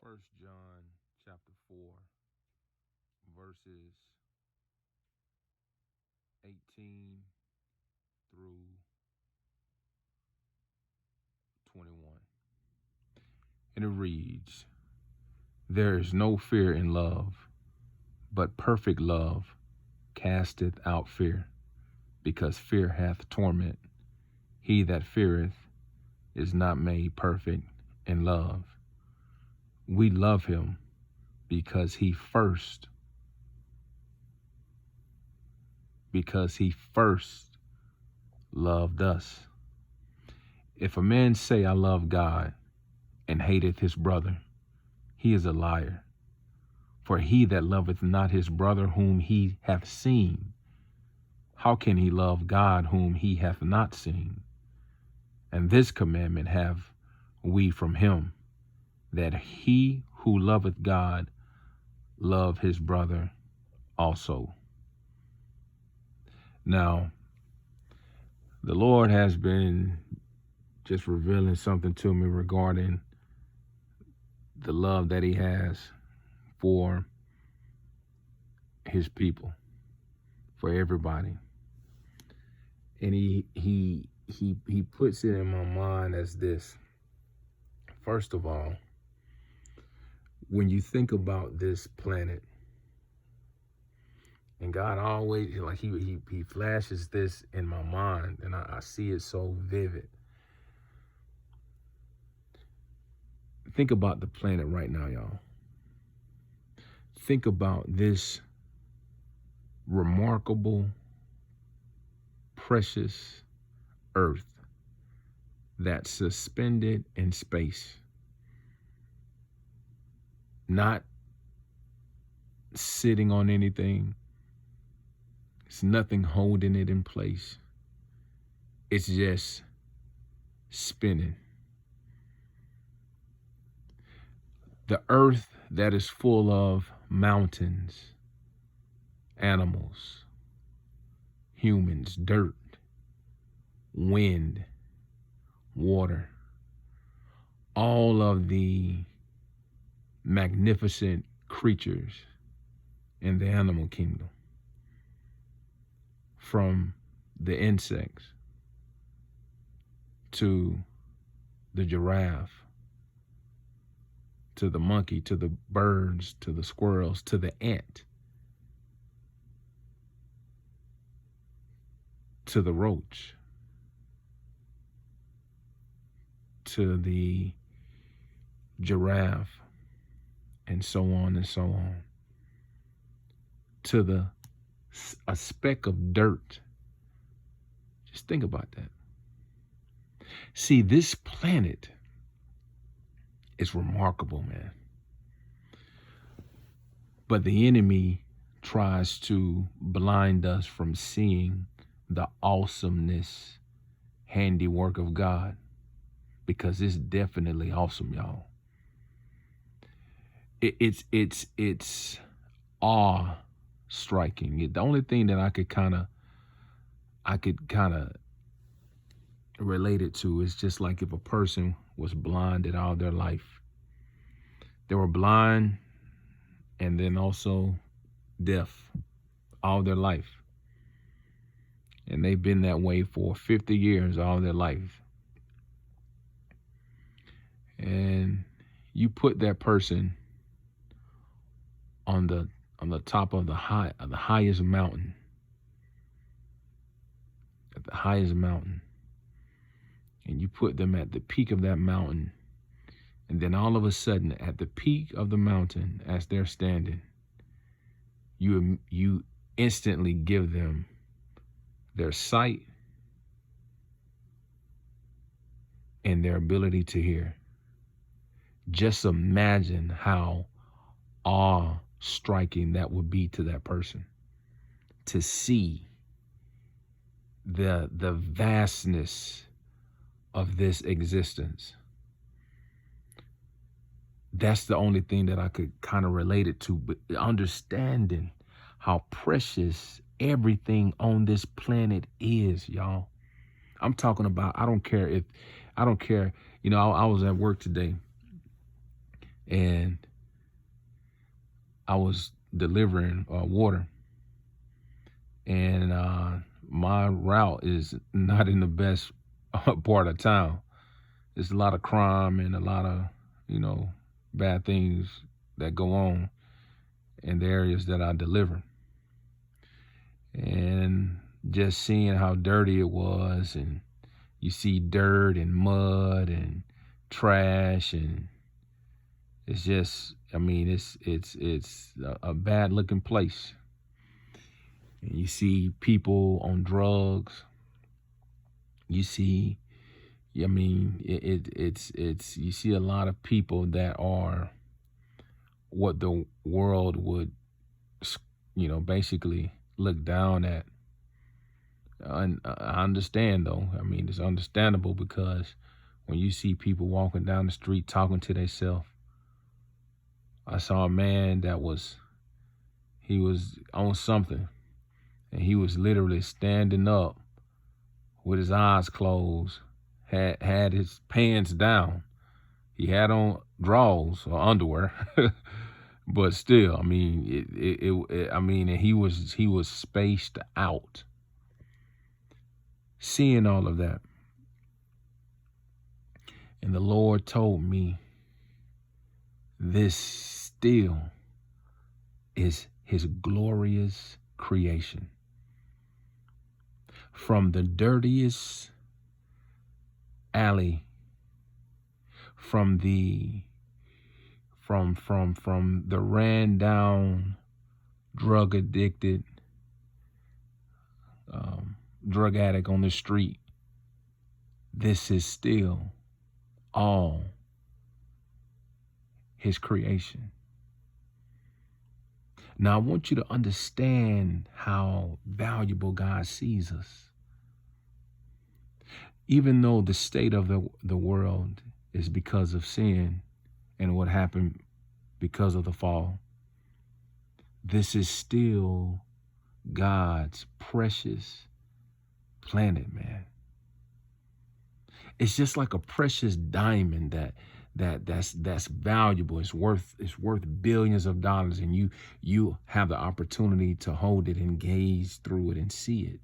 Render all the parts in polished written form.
First John chapter 4, verses 18 through 21. And it reads, "There is no fear in love, but perfect love casteth out fear, because fear hath torment. He that feareth is not made perfect in love. We love him because he first loved us. If a man say, I love God, and hateth his brother, he is a liar. For he that loveth not his brother whom he hath seen, how can he love God whom he hath not seen? And this commandment have we from him, that he who loveth God love his brother also." Now, the Lord has been just revealing something to me regarding the love that he has for his people, for everybody. And he puts it in my mind as this. First of all, when you think about this planet, and God always, like he flashes this in my mind, and I see it so vivid. Think about the planet right now, y'all. Think about this remarkable, precious earth that's suspended in space, not sitting on anything. It's nothing holding it in place. It's just spinning. The earth that is full of mountains, animals, humans, dirt, wind, water, all of the magnificent creatures in the animal kingdom, from the insects to the giraffe, to the monkey, to the birds, to the squirrels, to the ant, to the roach, to the giraffe, and so on and so on, to a speck of dirt. Just think about that. See, this planet is remarkable, man. But the enemy tries to blind us from seeing the awesomeness, handiwork of God, because it's definitely awesome, y'all. It's awe striking. The only thing that I could kind of relate it to is just like if a person was blinded all their life. They were blind and then also deaf all their life. And they've been that way for 50 years, all their life. And you put that person on the top of the highest mountain, at the highest mountain, and you put them at the peak of that mountain, and then all of a sudden, at the peak of the mountain, as they're standing, you instantly give them their sight and their ability to hear. Just imagine how awe-striking that would be to that person, to see the vastness of this existence. That's the only thing that I could kind of relate it to, but understanding how precious everything on this planet is, y'all. I'm talking about, I don't care, I was at work today, and I was delivering water, and my route is not in the best part of town. There's a lot of crime and a lot of, bad things that go on in the areas that I deliver. And just seeing how dirty it was, and you see dirt and mud and trash, and it's just, it's a bad looking place. And you see people on drugs. You see, it's you see a lot of people that are what the world would, basically look down at. And I understand, though. It's understandable, because when you see people walking down the street talking to themselves. I saw a man he was on something, and he was literally standing up with his eyes closed, had his pants down. He had on drawers or underwear, but still, and he was spaced out. Seeing all of that, and the Lord told me, this still is his glorious creation. From the dirtiest alley, from the ran down, drug addicted, drug addict on the street, this is still all his creation. Now, I want you to understand how valuable God sees us. Even though the state of the world is because of sin and what happened because of the fall, this is still God's precious planet, man. It's just like a precious diamond that's valuable. It's worth billions of dollars, and you have the opportunity to hold it and gaze through it and see it.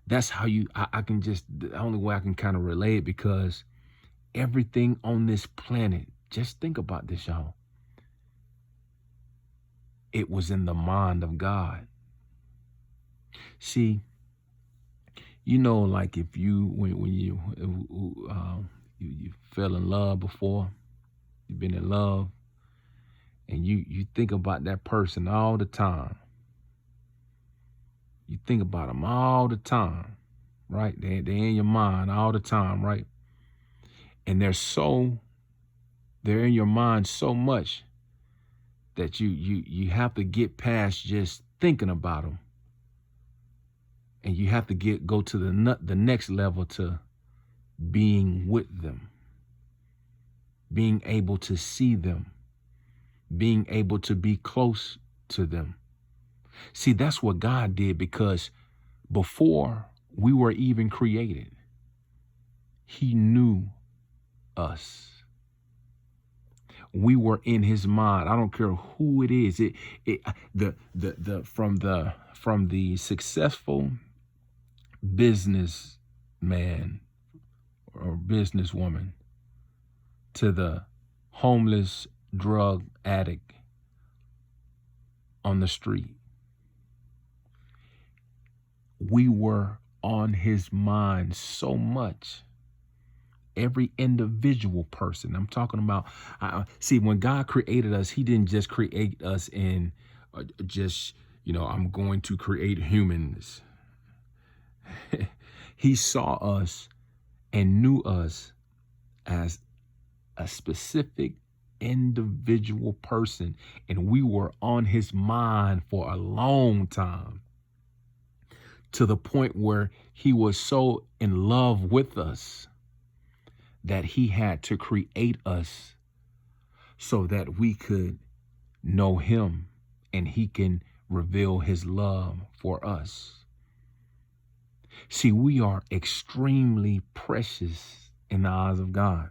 That's how I can just, the only way I can kind of relate it, because everything on this planet, just think about this, y'all. It was in the mind of God. See, like if when you fell in love before, you've been in love, and you think about that person all the time. You think about them all the time, right? They're in your mind all the time, right? And they're in your mind so much that you have to get past just thinking about them, and you have to go to the next level, to being with them, being able to see them, being able to be close to them. See, that's what God did, because before we were even created, he knew us. We were in his mind. I don't care who it is. From the successful businessman or businesswoman to the homeless drug addict on the street, we were on his mind so much. Every individual person. I'm talking about, see, when God created us, he didn't just create us in I'm going to create humans. He saw us and knew us as a specific individual person, and we were on his mind for a long time, to the point where he was so in love with us that he had to create us so that we could know him and he can reveal his love for us. See, we are extremely precious in the eyes of God,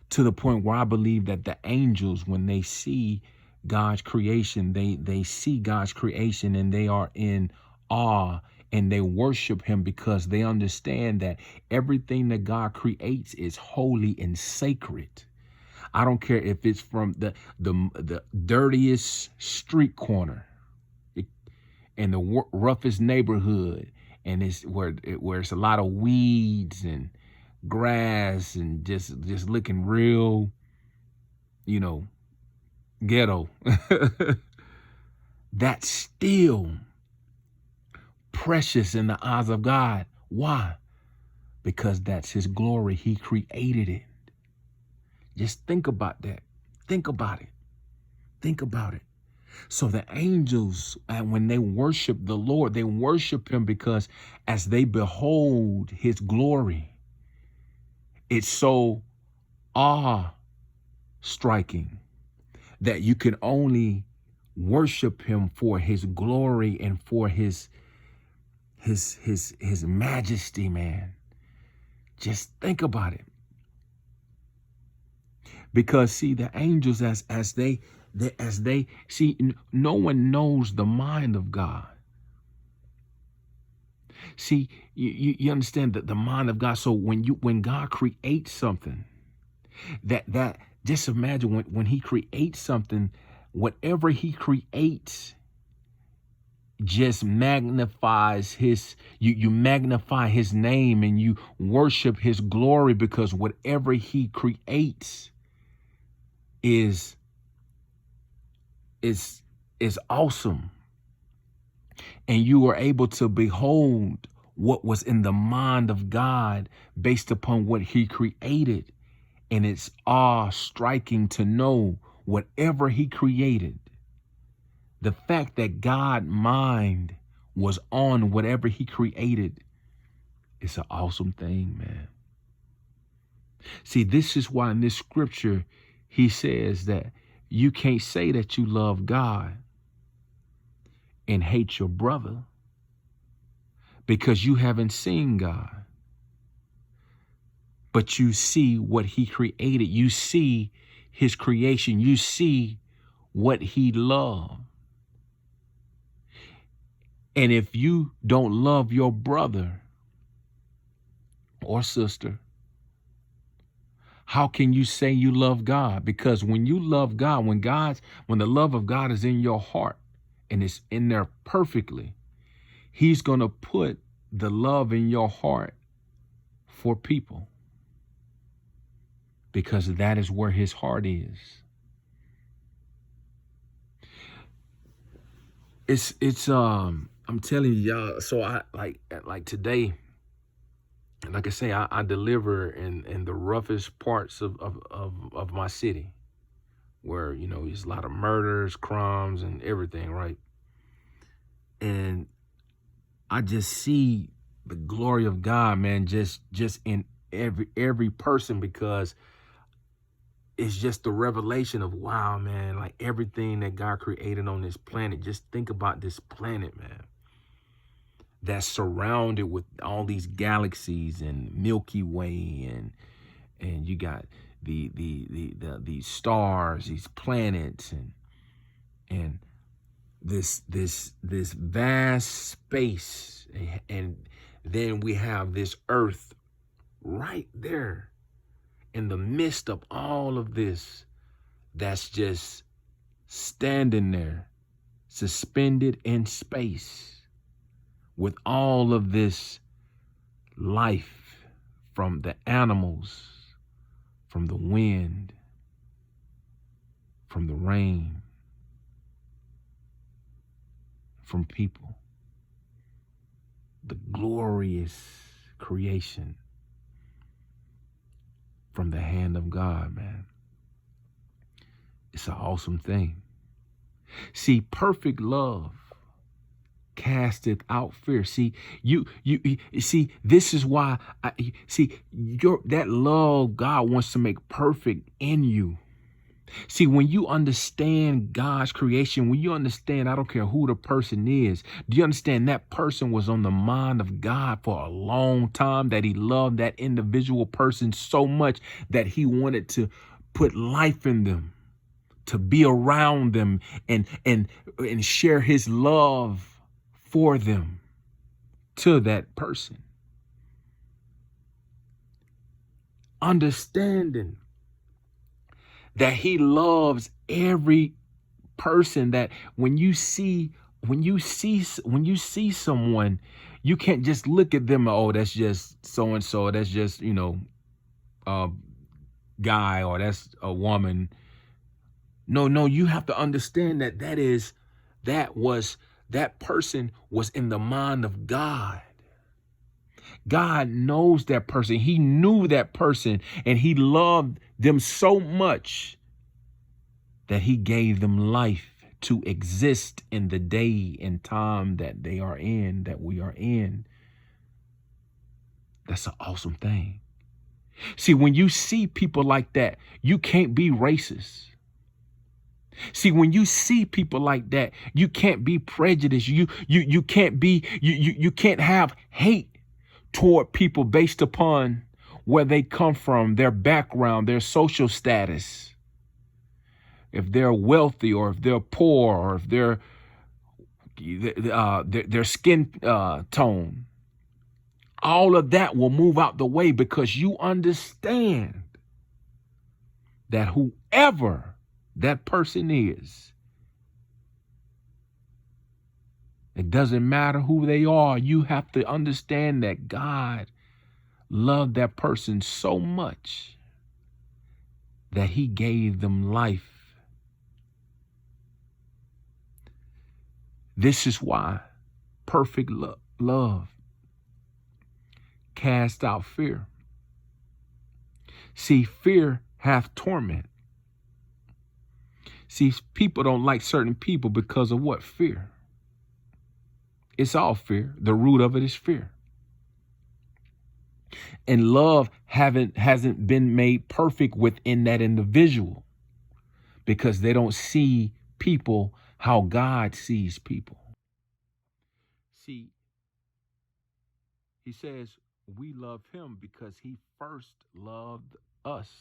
to the point where I believe that the angels, when they see God's creation, they see God's creation and they are in awe and they worship him because they understand that everything that God creates is holy and sacred. I don't care if it's from the dirtiest street corner in the roughest neighborhood, and it's where it's a lot of weeds and grass and just looking real, ghetto. That's still precious in the eyes of God. Why? Because that's his glory. He created it. Just think about that. Think about it. Think about it. So the angels, and when they worship the Lord, they worship him because as they behold his glory, it's so awe-striking that you can only worship him for his glory and for his majesty, man. Just think about it. Because see, the angels, as they see, no one knows the mind of God. See, you understand that the mind of God. So when God creates something, that just imagine when he creates something, whatever he creates just magnifies you magnify his name and you worship his glory, because whatever he creates is awesome. And you are able to behold what was in the mind of God based upon what he created. And it's awe-striking to know whatever he created, the fact that God's mind was on whatever he created, it's an awesome thing, man. See, this is why in this scripture, he says that you can't say that you love God and hate your brother, because you haven't seen God. But you see what he created. You see his creation. You see what he loved. And if you don't love your brother or sister, how can you say you love God? Because when you love God, when the love of God is in your heart and it's in there perfectly, he's going to put the love in your heart for people, because that is where his heart is. It's I'm telling you, y'all. So I like today, like I say, I deliver in the roughest parts of my city, where there's a lot of murders, crimes, and everything, right? And I just see the glory of God, man, just in every person, because it's just the revelation of, wow, man, like everything that God created on this planet. Just think about this planet, man, that's surrounded with all these galaxies and Milky Way, and you got these stars, these planets, and this vast space, and then we have this earth right there in the midst of all of this, that's just standing there, suspended in space, with all of this life, from the animals, from the wind, from the rain, from people. The glorious creation from the hand of God, man. It's an awesome thing. See, perfect love casteth out fear. See, you see, this is why that love God wants to make perfect in you. See, when you understand God's creation, when you understand, I don't care who the person is, do you understand that person was on the mind of God for a long time, that he loved that individual person so much that he wanted to put life in them, to be around them and share his love for them to that person. Understanding that he loves every person, that when you see someone, you can't just look at them, oh, that's just so and so, that's just, a guy, or that's a woman. No, you have to understand that that person was in the mind of God. God knows that person. He knew that person, and he loved them so much that he gave them life to exist in the day and time that they are in, that we are in. That's an awesome thing. See, when you see people like that, you can't be racist. See, when you see people like that, you can't be prejudiced. You can't be you can't have hate toward people based upon where they come from, their background, their social status. If they're wealthy, or if they're poor, or if their skin tone, all of that will move out the way, because you understand that whoever that person is, it doesn't matter who they are. You have to understand that God loved that person so much that he gave them life. This is why perfect love casts out fear. See, fear hath torment. See, people don't like certain people because of what? Fear. It's all fear. The root of it is fear. And love hasn't been made perfect within that individual, because they don't see people how God sees people. See, he says we love him because he first loved us.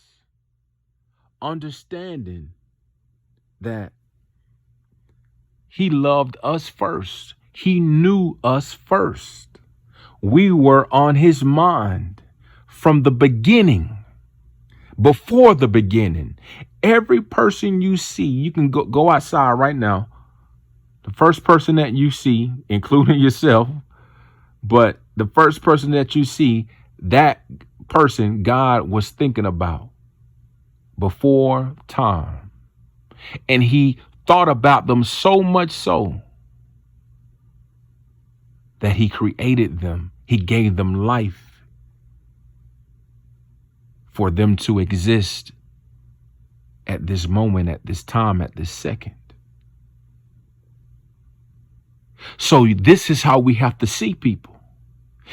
Understanding that he loved us first. He knew us first. We were on his mind from the beginning, before the beginning. Every person you see, you can go outside right now. The first person that you see, including yourself, but the first person that you see, that person God was thinking about before time. And he thought about them so much so that he created them. He gave them life for them to exist at this moment, at this time, at this second. So this is how we have to see people.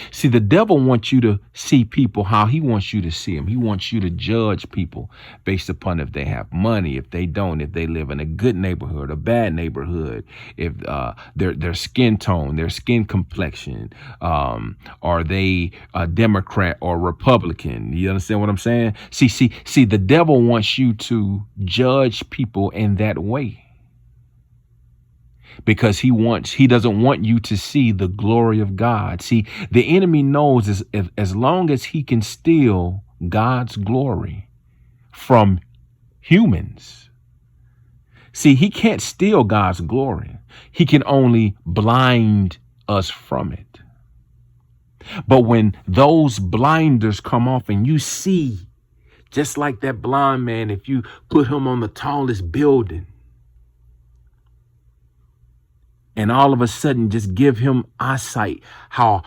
See, the devil wants you to see people how he wants you to see them. He wants you to judge people based upon if they have money, if they don't, if they live in a good neighborhood, a bad neighborhood, if their skin tone, their skin complexion, are they a Democrat or Republican? You understand what I'm saying? See, the devil wants you to judge people in that way, because he doesn't want you to see the glory of God. See, the enemy knows as long as he can steal God's glory from humans. See, he can't steal God's glory. He can only blind us from it. But when those blinders come off and you see, just like that blind man, if you put him on the tallest building, and all of a sudden just give him eyesight, how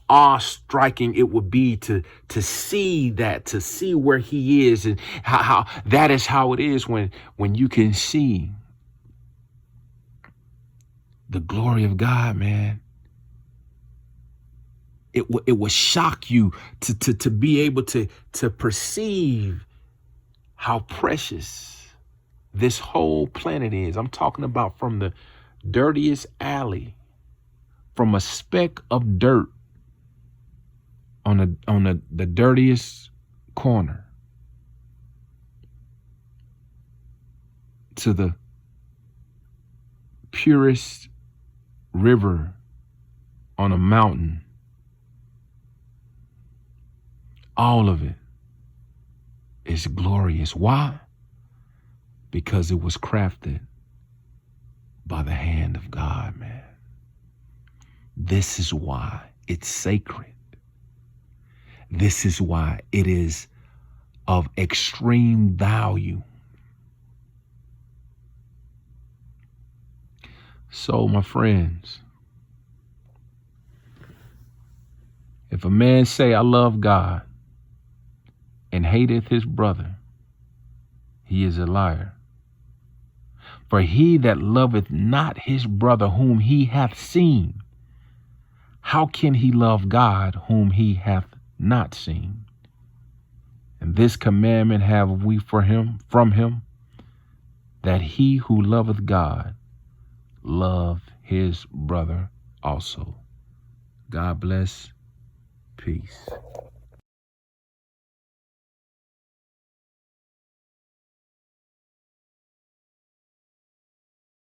awe-striking it would be to see that, to see where he is, and how that is how it is when you can see the glory of God, man. It will shock you to be able to perceive how precious this whole planet is. I'm talking about from the dirtiest alley, from a speck of dirt on the dirtiest corner to the purest river on a mountain. All of it is glorious. Why? Because it was crafted by the hand of God, man. This is why it's sacred. This is why it is of extreme value. So, my friends, if a man say, I love God, and hateth his brother, he is a liar. For he that loveth not his brother whom he hath seen, how can he love God whom he hath not seen? And this commandment have we from him, that he who loveth God love his brother also. God bless. Peace.